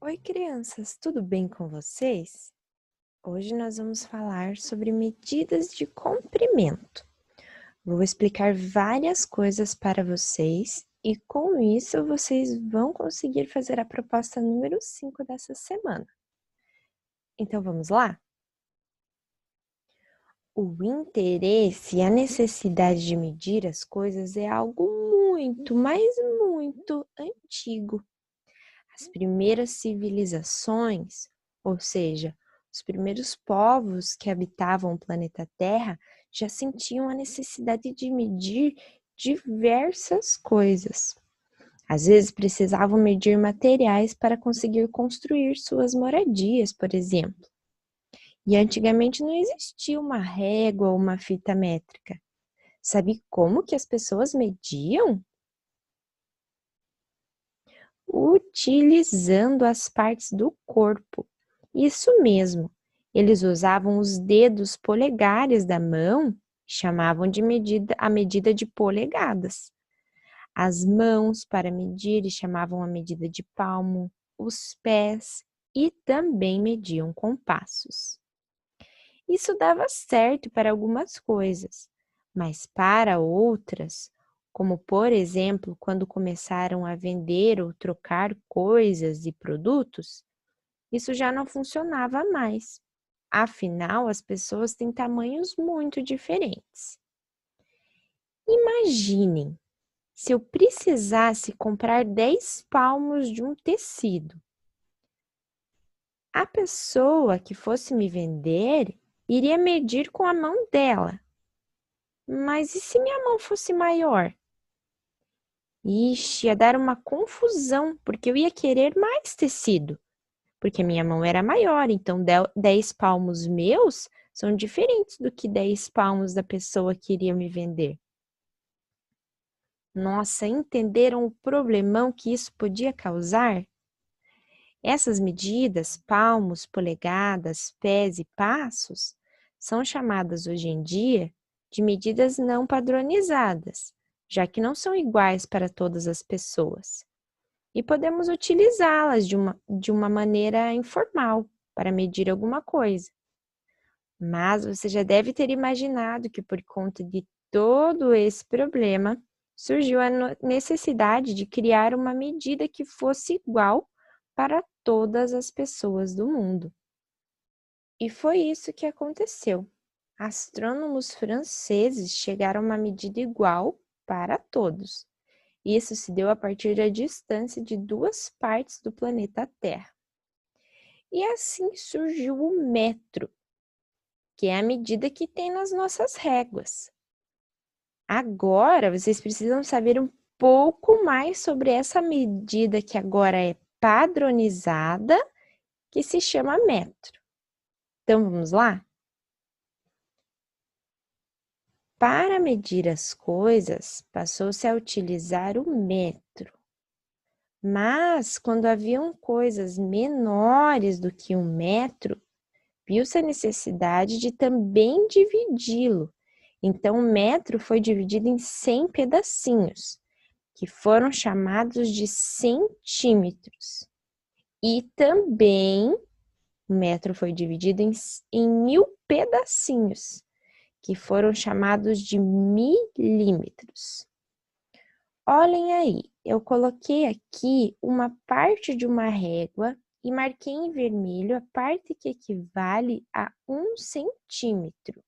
Oi, crianças, tudo bem com vocês? Hoje nós vamos falar sobre medidas de comprimento. Vou explicar várias coisas para vocês e com isso vocês vão conseguir fazer a proposta número 5 dessa semana. Então vamos lá? O interesse e a necessidade de medir as coisas é algo muito, mas muito antigo. As primeiras civilizações, ou seja, os primeiros povos que habitavam o planeta Terra, já sentiam a necessidade de medir diversas coisas. Às vezes precisavam medir materiais para conseguir construir suas moradias, por exemplo. E antigamente não existia uma régua ou uma fita métrica. Sabe como que as pessoas mediam? Utilizando as partes do corpo. Isso mesmo, eles usavam os dedos polegares da mão, chamavam de a medida de polegadas. As mãos para medir e chamavam a medida de palmo, os pés e também mediam com passos. Isso dava certo para algumas coisas, mas para outras, como por exemplo, quando começaram a vender ou trocar coisas e produtos, isso já não funcionava mais. Afinal, as pessoas têm tamanhos muito diferentes. Imaginem se eu precisasse comprar 10 palmos de um tecido. A pessoa que fosse me vender iria medir com a mão dela. Mas e se minha mão fosse maior? Ixi, ia dar uma confusão, porque eu ia querer mais tecido, porque minha mão era maior, então 10 palmos meus são diferentes do que 10 palmos da pessoa que iria me vender. Nossa, entenderam o problemão que isso podia causar? Essas medidas, palmos, polegadas, pés e passos, são chamadas hoje em dia de medidas não padronizadas, já que não são iguais para todas as pessoas. E podemos utilizá-las de uma maneira informal para medir alguma coisa. Mas você já deve ter imaginado que por conta de todo esse problema, surgiu a necessidade de criar uma medida que fosse igual para todas as pessoas do mundo. E foi isso que aconteceu. Astrônomos franceses chegaram a uma medida igual para todos. Isso se deu a partir da distância de duas partes do planeta Terra. E assim surgiu o metro, que é a medida que tem nas nossas réguas. Agora, vocês precisam saber um pouco mais sobre essa medida que agora é padronizada, que se chama metro. Então, vamos lá? Para medir as coisas, passou-se a utilizar o metro. Mas, quando haviam coisas menores do que 1 metro, viu-se a necessidade de também dividi-lo. Então, o metro foi dividido em 100 pedacinhos, que foram chamados de centímetros. E também o metro foi dividido em 1000 pedacinhos, que foram chamados de milímetros. Olhem aí, eu coloquei aqui uma parte de uma régua e marquei em vermelho a parte que equivale a 1 centímetro.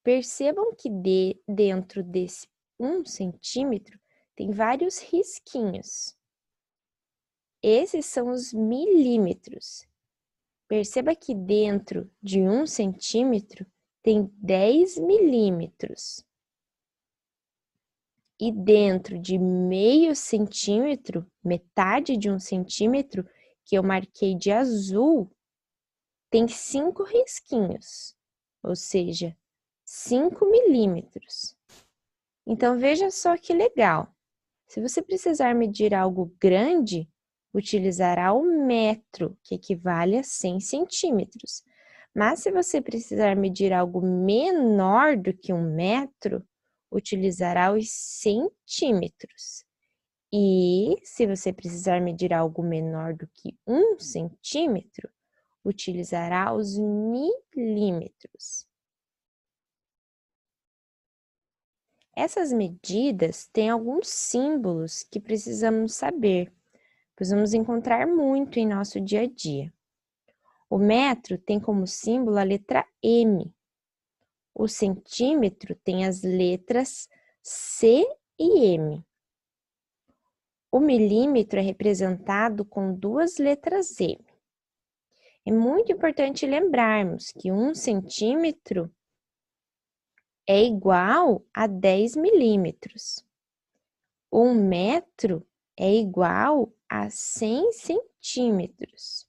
Percebam que dentro desse 1 centímetro tem vários risquinhos. Esses são os milímetros. Perceba que dentro de 1 centímetro tem 10 milímetros. E dentro de meio centímetro, metade de 1 centímetro, que eu marquei de azul, tem 5 risquinhos, ou seja, 5 milímetros. Então, veja só que legal. Se você precisar medir algo grande, utilizará o metro, que equivale a 100 centímetros. Mas se você precisar medir algo menor do que 1 metro, utilizará os centímetros. E, se você precisar medir algo menor do que 1 centímetro, utilizará os milímetros. Essas medidas têm alguns símbolos que precisamos saber, pois vamos encontrar muito em nosso dia a dia. O metro tem como símbolo a letra M. O centímetro tem as letras C e M. O milímetro é representado com 2 letras M. É muito importante lembrarmos que 1 centímetro é igual a 10 milímetros. 1 metro é igual a 100 centímetros.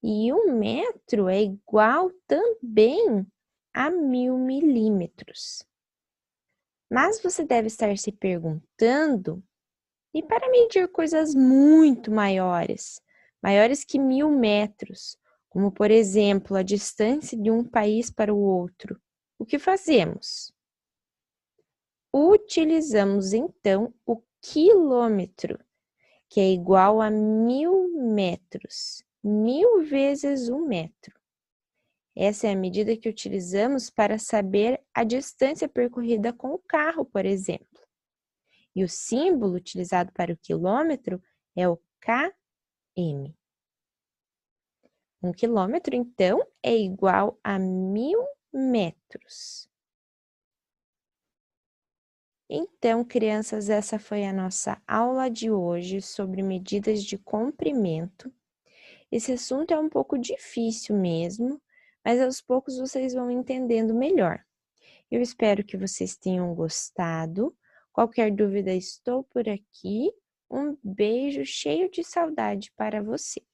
E 1 metro é igual também a 1000 milímetros. Mas você deve estar se perguntando, e para medir coisas muito maiores, maiores que 1000 metros, como por exemplo a distância de um país para o outro, o que fazemos? Utilizamos então o quilômetro, que é igual a 1000 metros, 1000 vezes 1 metro. Essa é a medida que utilizamos para saber a distância percorrida com o carro, por exemplo. E o símbolo utilizado para o quilômetro é o km. 1 quilômetro, então, é igual a 1000 metros. Então, crianças, essa foi a nossa aula de hoje sobre medidas de comprimento. Esse assunto é um pouco difícil mesmo, mas aos poucos vocês vão entendendo melhor. Eu espero que vocês tenham gostado. Qualquer dúvida, estou por aqui. Um beijo cheio de saudade para vocês.